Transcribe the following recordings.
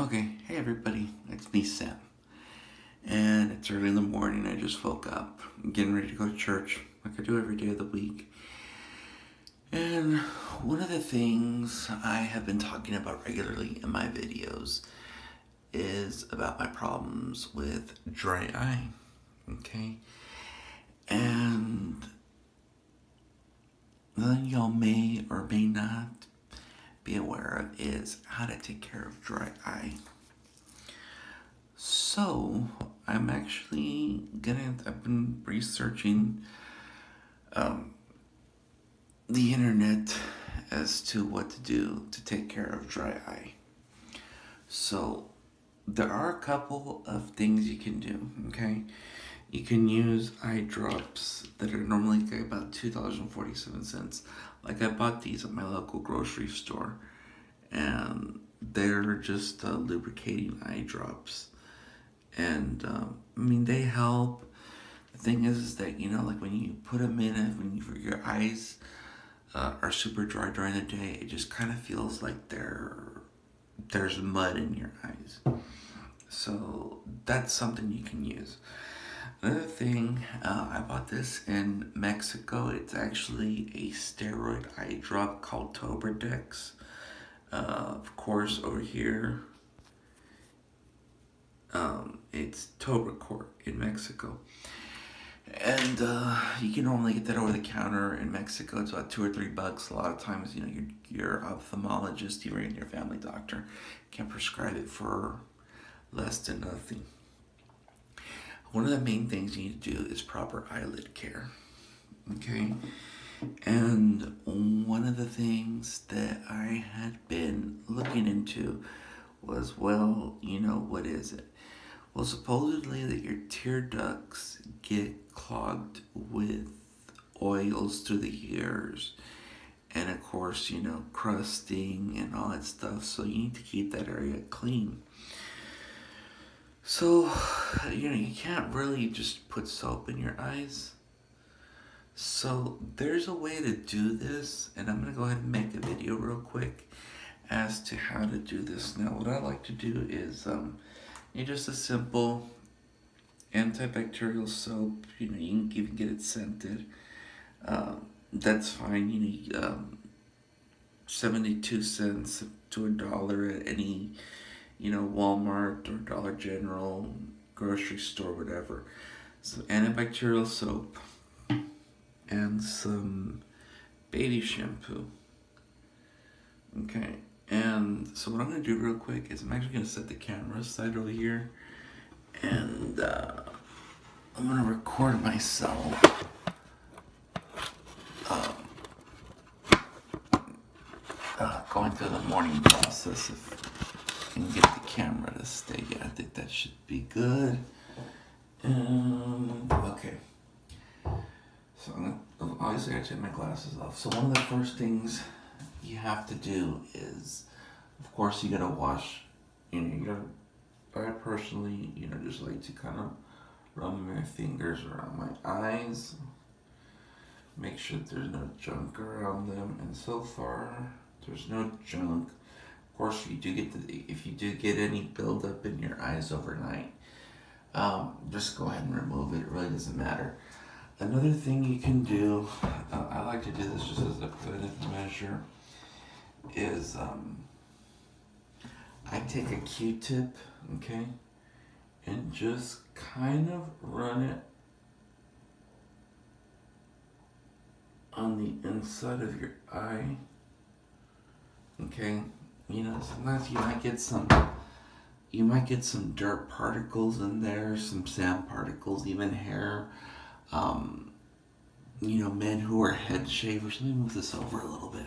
Okay, hey everybody, it's me, Sam. And it's early in the morning. I just woke up. I'm getting ready to go to church, like I do every day of the week. And one of the things I have been talking about regularly in my videos is about my problems with dry eye. Okay? And then y'all may or may not be aware of is how to take care of dry eye. So, I've been researching the internet as to what to do to take care of dry eye. So, there are a couple of things you can do, okay? You can use eye drops that are normally about $2.47. Like I bought these at my local grocery store, and they're just lubricating eye drops. And they help. The thing is that like when you put them in, when your eyes are super dry during the day, it just kind of feels like there's mud in your eyes. So that's something you can use. Another thing, I bought this in Mexico. It's actually a steroid eye drop called Tobradex. Of course, over here, it's Tobracort in Mexico. And you can normally get that over the counter in Mexico. It's about $2 or $3. A lot of times, your ophthalmologist, even your family doctor, can prescribe it for less than nothing. One of the main things you need to do is proper eyelid care. Okay? And one of the things that I had been looking into was, what is it? Well, supposedly that your tear ducts get clogged with oils through the years. And of course, crusting and all that stuff. So you need to keep that area clean. So, you can't really just put soap in your eyes. So there's a way to do this, and I'm going to go ahead and make a video real quick as to how to do this. Now, what I like to do is just a simple antibacterial soap. You can even get it scented. That's fine. 72 cents to $1 at any, Walmart or Dollar General, grocery store, whatever. Some antibacterial soap and some baby shampoo. Okay, and so what I'm going to do real quick is I'm actually going to set the camera aside over here, and I'm going to record myself going through the morning process. If I can get the camera to stay, I think that should be good. Okay. So obviously I take my glasses off. So one of the first things you have to do is, of course, you gotta wash. I personally, just like to kind of run my fingers around my eyes, make sure there's no junk around them, and so far there's no junk. Of course, if you do get any buildup in your eyes overnight, just go ahead and remove it. It really doesn't matter. Another thing you can do, I like to do this just as a preventive measure, is I take a Q-tip, okay, and just kind of run it on the inside of your eye, okay. Sometimes you might get some dirt particles in there, some sand particles, even hair. Men who are head shavers. Let me move this over a little bit.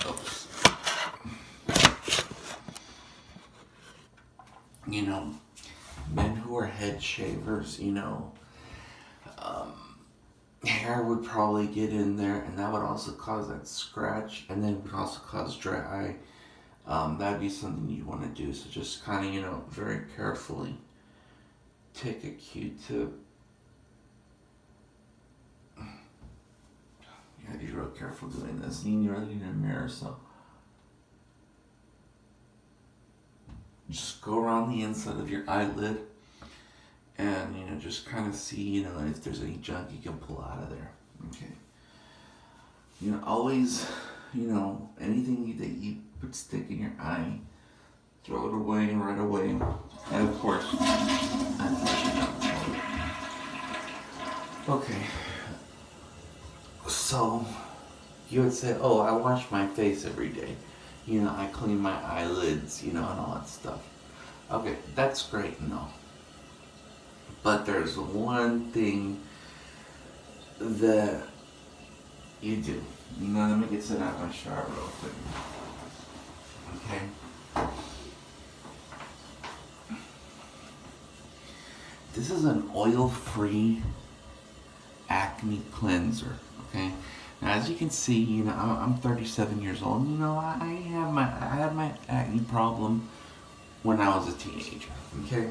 Oops. Men who are head shavers, hair would probably get in there, and that would also cause that scratch, and then it would also cause dry eye. That'd be something you want to do. So just kind of, very carefully take a Q-tip. You gotta be real careful doing this. You really need a mirror, so just go around the inside of your eyelid and, just kind of see, if there's any junk you can pull out of there. Okay. Always, anything that you put stick in your eye, throw it away right away. And of course, okay. So, you would say, oh, I wash my face every day. I clean my eyelids, and all that stuff. Okay, that's great and all. But there's one thing that you do. Let me get set out of my shower real quick. Okay. This is an oil-free acne cleanser. Okay. Now, as you can see, I'm 37 years old. I had my acne problem when I was a teenager. Okay.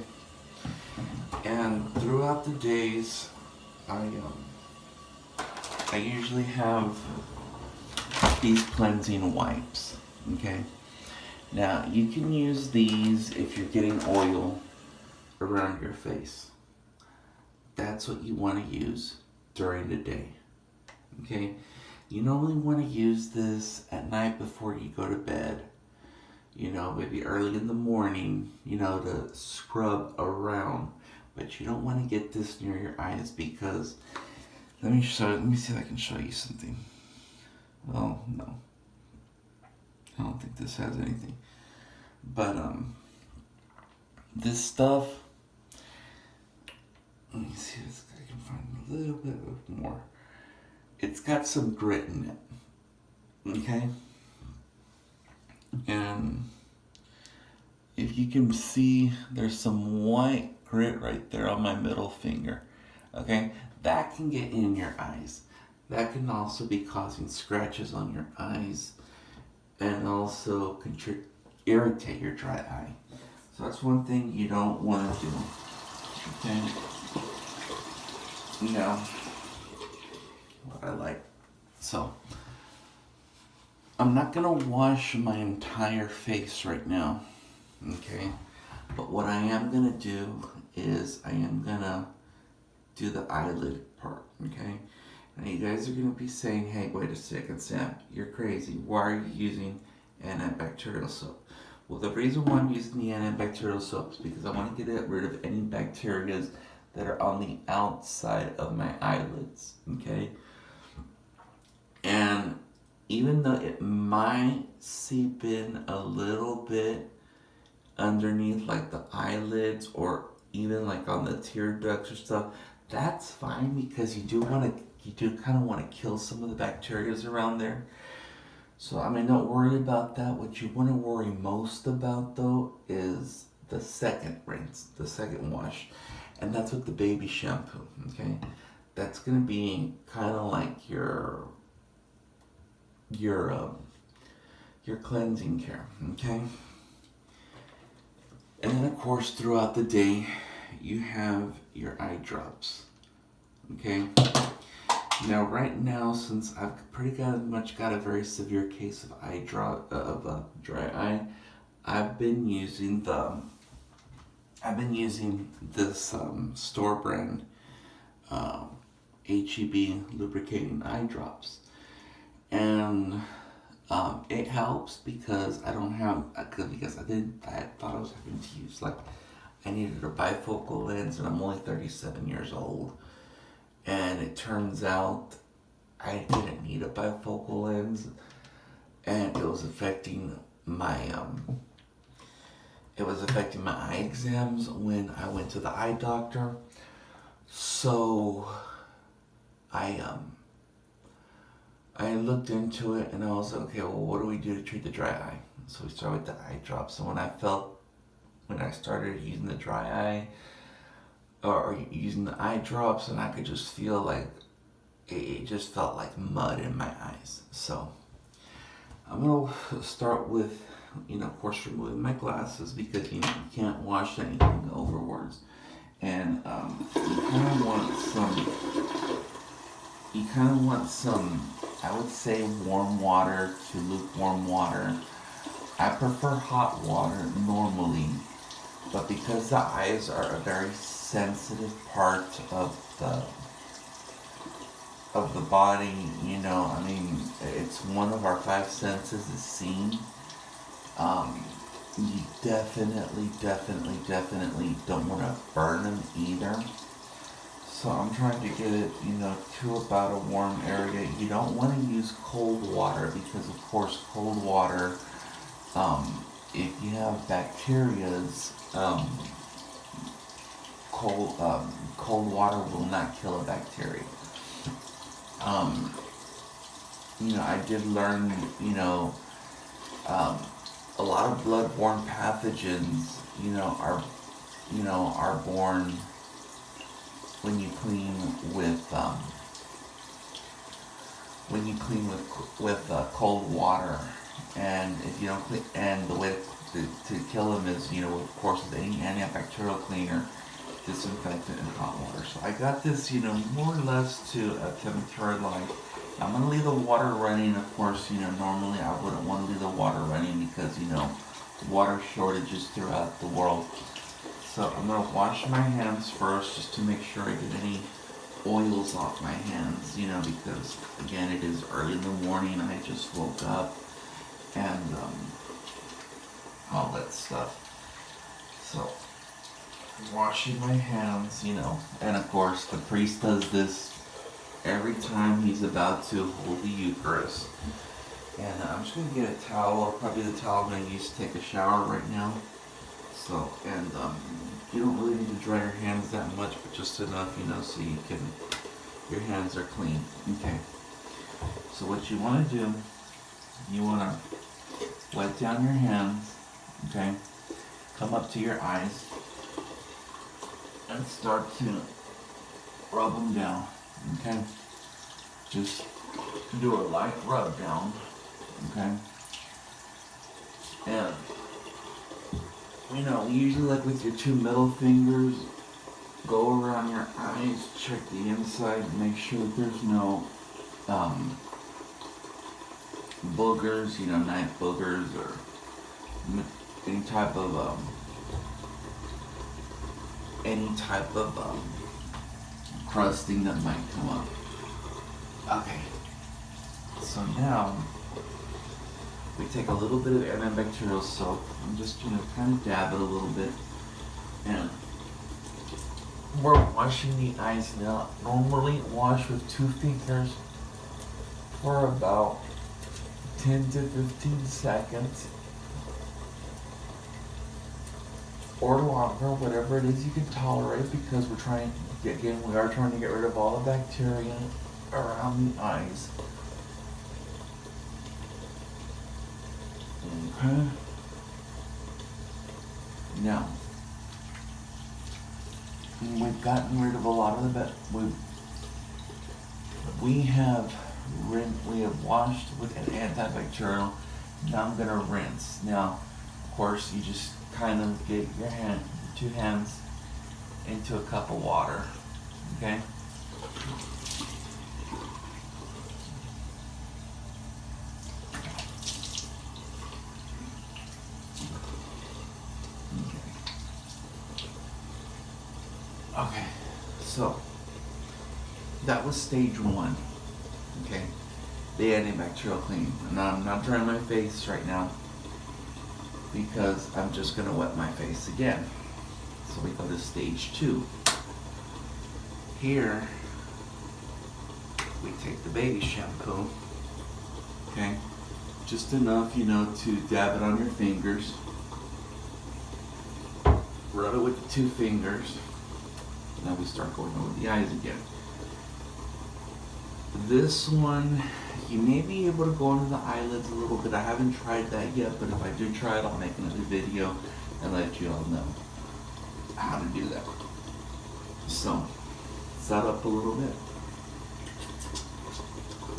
And throughout the days, I usually have these cleansing wipes. Okay. Now, you can use these if you're getting oil around your face. That's what you want to use during the day. Okay. You normally want to use this at night before you go to bed. Maybe early in the morning, to scrub around. But you don't want to get this near your eyes because, let me see if I can show you something. Well, no. I don't think this has anything. But, this stuff, let me see if I can find a little bit more. It's got some grit in it. Okay? And if you can see, there's some white grit right there on my middle finger. Okay? That can get in your eyes. That can also be causing scratches on your eyes and also irritate your dry eye. So that's one thing you don't want to do. Okay? What I like. So, I'm not going to wash my entire face right now. Okay? But what I am going to do is I am going to do the eyelid part. Okay? And you guys are going to be saying, hey, wait a second, Sam. You're crazy. Why are you using antibacterial soap? Well, the reason why I'm using the antibacterial soap is because I want to get rid of any bacteria that are on the outside of my eyelids. Okay? And even though it might seep in a little bit underneath like the eyelids or even like on the tear ducts or stuff, that's fine because you do kind of want to kill some of the bacteria around there. So don't worry about that. What you want to worry most about though is the second rinse, the second wash. And that's with the baby shampoo. Okay? That's gonna be kind of like your cleansing care. Okay? And then of course throughout the day you have your eye drops. Okay? Now right now, since I've pretty much got a very severe case of dry eye, I've been using this store brand HEB lubricating eye drops, and it helps because I don't have I thought I was having to use I needed a bifocal lens, and I'm only 37 years old. And it turns out I didn't need a bifocal lens, and it was affecting my eye exams when I went to the eye doctor. So I looked into it and I was like, okay, well, what do we do to treat the dry eye? So we started with the eye drops. And when I started using the dry eye, or using the eye drops, and I could just feel like it just felt like mud in my eyes. So I'm gonna start with, of course, removing my glasses because you can't wash anything overwards, and you kind of want some, I would say, warm water to lukewarm water. I prefer hot water normally But because the eyes are a very sensitive part of the body, you know, I mean, it's one of our five senses is seeing. You definitely don't want to burn them either. So I'm trying to get it, you know, to about a warm area. You don't want to use cold water because, of course, cold water, if you have bacterias, cold water will not kill a bacteria. Um, you know, I did learn, a lot of blood-borne pathogens, are born when you clean with cold water, and if you don't clean, and the way to kill them is, of course, with any antibacterial cleaner, disinfectant and hot water. So I got this, more or less to a temperature like. I'm gonna leave the water running. Of course, normally I wouldn't want to leave the water running because, water shortages throughout the world. So I'm gonna wash my hands first just to make sure I get any oils off my hands, because again, it is early in the morning. I just woke up and all that stuff. So washing my hands, and of course the priest does this every time he's about to hold the Eucharist. And I'm just going to get a towel, probably the towel I'm going to use to take a shower right now. So, and you don't really need to dry your hands that much, but just enough, so your hands are clean. Okay. So what you want to do, you want to wet down your hands, okay? Come up to your eyes and start to rub them down. Okay, just do a light rub down, okay, and, usually like with your two middle fingers, go around your eyes, check the inside, make sure that there's no, boogers, night boogers, or any type of, crusting that might come up. Okay. So now we take a little bit of antibacterial soap and just kind of dab it a little bit, and we're washing the eyes now. Normally wash with 2 fingers for about 10 to 15 seconds. Or longer, whatever it is you can tolerate, because we are trying to get rid of all the bacteria around the eyes. Okay. Now, we've gotten rid of a lot of the we have washed with an antibacterial. Now I'm gonna rinse. Now, of course, you just kind of get your two hands into a cup of water, okay? Okay, so that was stage 1, okay? The antibacterial cleaning. And I'm not drying my face right now because I'm just gonna wet my face again. So we go to stage 2. Here, we take the baby shampoo, okay? Just enough, to dab it on your fingers. Rub it with the 2 fingers. Now we start going over the eyes again. This one, you may be able to go under the eyelids a little bit. I haven't tried that yet, but if I do try it, I'll make another video and let you all know how to do that. So, set up a little bit.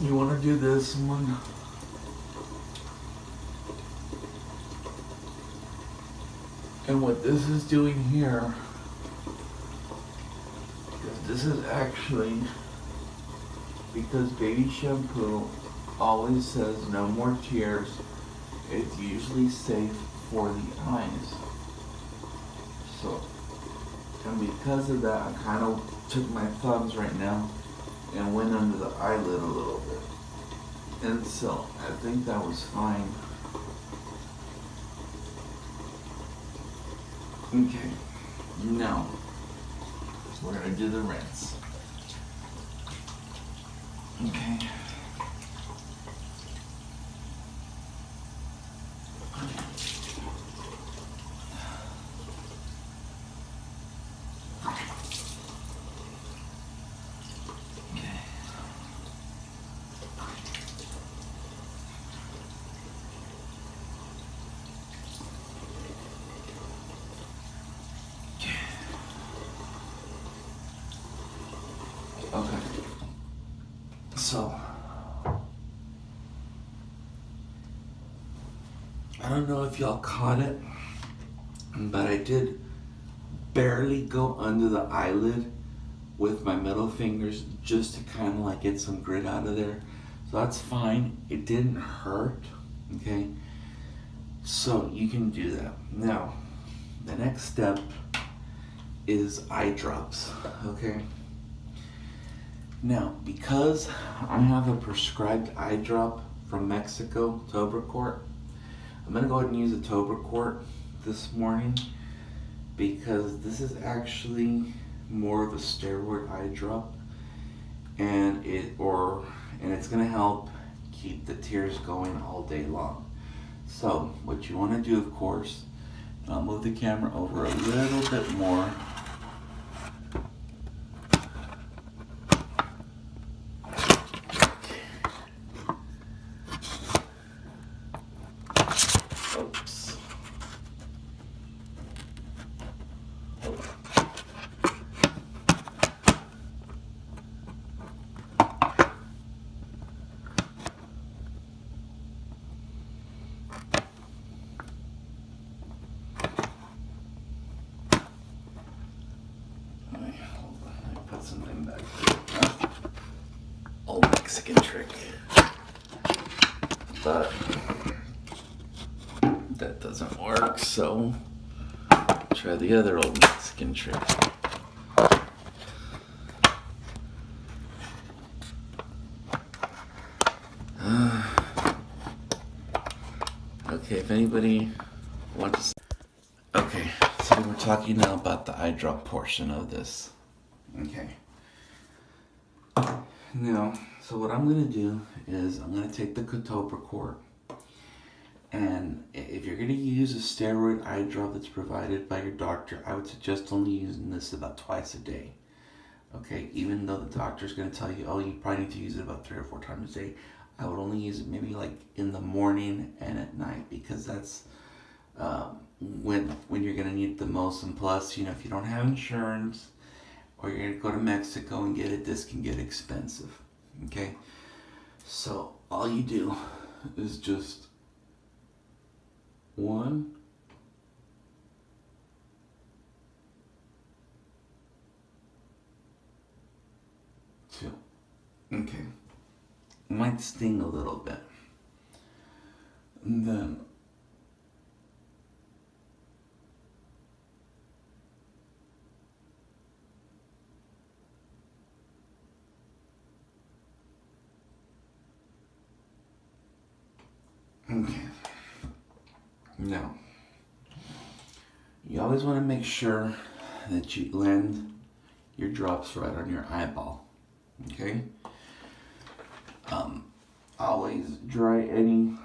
You want to do this one. And what this is doing here is this is actually, because baby shampoo always says no more tears, it's usually safe for the eyes. So, and because of that, I kind of took my thumbs right now and went under the eyelid a little bit. And so, I think that was fine. Okay, now, we're gonna do the rinse. Okay. Okay. So, I don't know if y'all caught it, but I did barely go under the eyelid with my middle fingers just to kind of like get some grit out of there. So that's fine. It didn't hurt, okay? So you can do that. Now, the next step is eye drops, okay? Now, because I have a prescribed eye drop from Mexico, Tobracort, I'm gonna go ahead and use a Tobracort this morning because this is actually more of a steroid eye drop, and it's gonna help keep the tears going all day long. So what you want to do, of course, I'll move the camera over a little bit more. Oops. Put something back there. Old Mexican trick. But that doesn't work, so try the other old Mexican trick. Okay, if anybody wants to... Okay, so we're talking now about the eye drop portion of this. Okay. Now, so what I'm going to do is I'm going to take the Tobracort, and if you're going to use a steroid eye drop that's provided by your doctor, I would suggest only using this about twice a day. Okay, even though the doctor's going to tell you, oh, you probably need to use it about 3 or 4 times a day, I would only use it maybe like in the morning and at night, because that's when you're going to need it the most. And plus, you know, if you don't have insurance or you're going to go to Mexico and get it, this can get expensive. Okay, so all you do is just 1, 2. Okay, it might sting a little bit, and then okay. Now, you always want to make sure that you land your drops right on your eyeball. Okay? Always dry any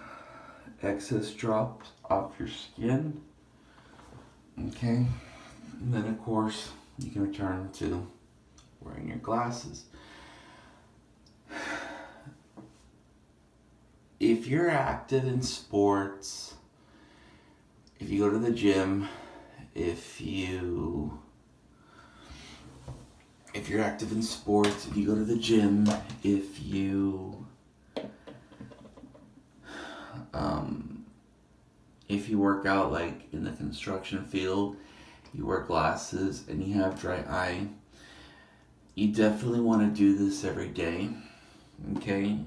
excess drops off your skin. Okay? And then, of course, you can return to wearing your glasses. If you're active in sports, if you go to the gym, if you're active in sports, if you go to the gym, if you work out like in the construction field, you wear glasses and you have dry eye, you definitely want to do this every day. Okay?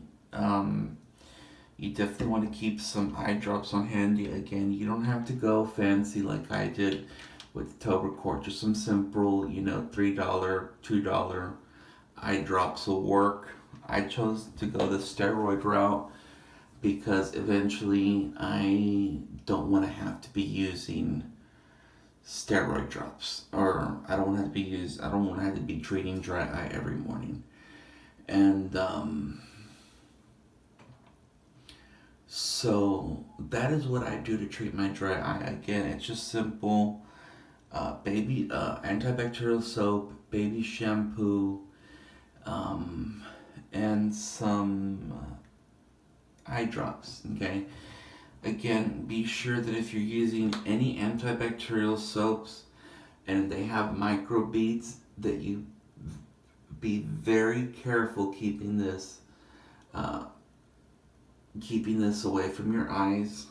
You definitely want to keep some eye drops on handy. Again, you don't have to go fancy like I did. with Tobercort. Just some simple, $3, $2 eye drops will work. I chose to go the steroid route because eventually I don't want to have to be using steroid drops, or I don't want to have to be treating dry eye every morning. And so that is what I do to treat my dry eye. Again, it's just simple baby antibacterial soap, baby shampoo, and some eye drops. Okay. Again, be sure that if you're using any antibacterial soaps and they have microbeads, that you be very careful uh, keeping this away from your eyes.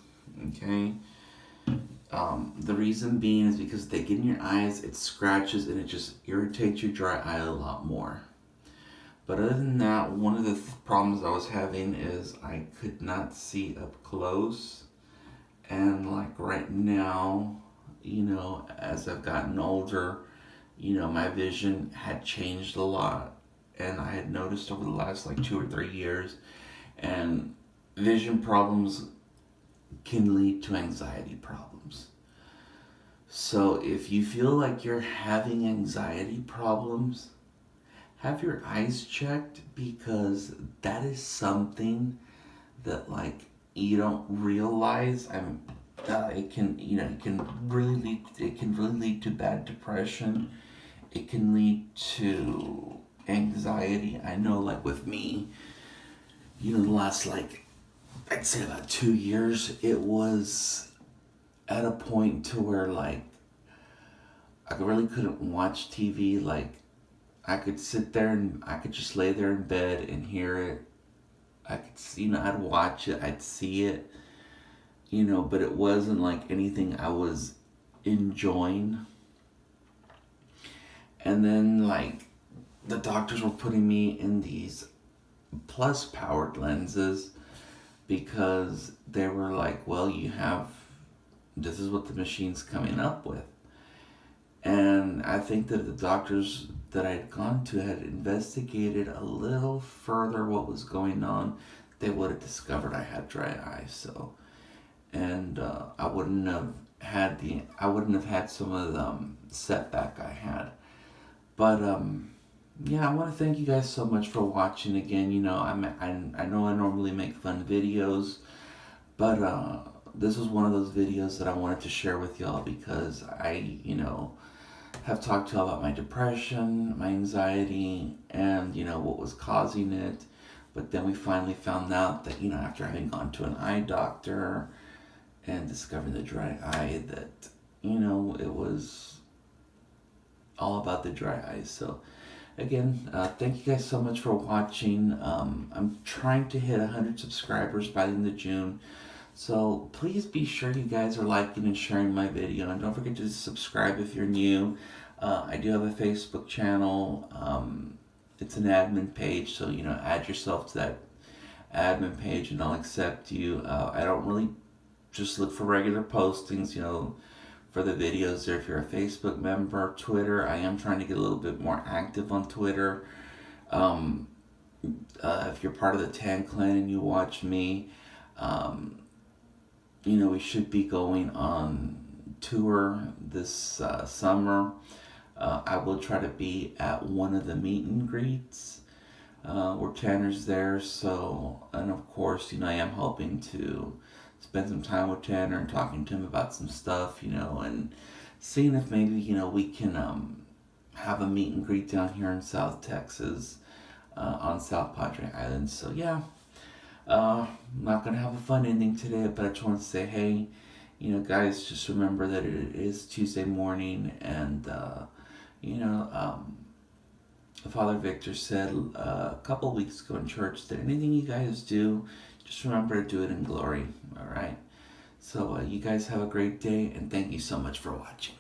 Okay. The reason being is because they get in your eyes, it scratches and it just irritates your dry eye a lot more. But other than that, one of the problems I was having is I could not see up close. And like right now, as I've gotten older, my vision had changed a lot. And I had noticed over the last like 2 or 3 years, and vision problems can lead to anxiety problems. So if you feel like you're having anxiety problems, have your eyes checked, because that is something that like you don't realize. It can really lead to bad depression. It can lead to anxiety. I know, like with me, the last like I'd say about 2 years, it was at a point to where like I really couldn't watch TV. Like I could sit there and I could just lay there in bed and hear it. I could, I'd watch it, I'd see it, but it wasn't like anything I was enjoying. And then, like, the doctors were putting me in these plus powered lenses because they were like, well, this is what the machine's coming up with. And I think that the doctors that I'd gone to had investigated a little further what was going on, they would have discovered I had dry eye. So, and I wouldn't have had some of the setback I had. But yeah, I want to thank you guys so much for watching again. I know I normally make fun videos, but this was one of those videos that I wanted to share with y'all because I have talked to y'all about my depression, my anxiety, and what was causing it. But then we finally found out that after having gone to an eye doctor and discovering the dry eye, that it was all about the dry eyes. So again, thank you guys so much for watching. I'm trying to hit 100 subscribers by the end of June. So please be sure you guys are liking and sharing my video. And don't forget to subscribe if you're new. I do have a Facebook channel. It's an admin page, so add yourself to that admin page and I'll accept you. I don't really just look for regular postings, for the videos there. If you're a Facebook member, Twitter, I am trying to get a little bit more active on Twitter. If you're part of the Tan Clan and you watch me, we should be going on tour this summer. I will try to be at one of the meet and greets where Tanner's there. So, and of course, I am hoping to spend some time with Tanner and talking to him about some stuff, and seeing if maybe, we can have a meet and greet down here in South Texas on South Padre Island. So, yeah. I'm not going to have a fun ending today, but I just want to say, hey, guys, just remember that it is Tuesday morning, and, Father Victor said a couple weeks ago in church that anything you guys do, just remember to do it in glory, all right? So you guys have a great day, and thank you so much for watching.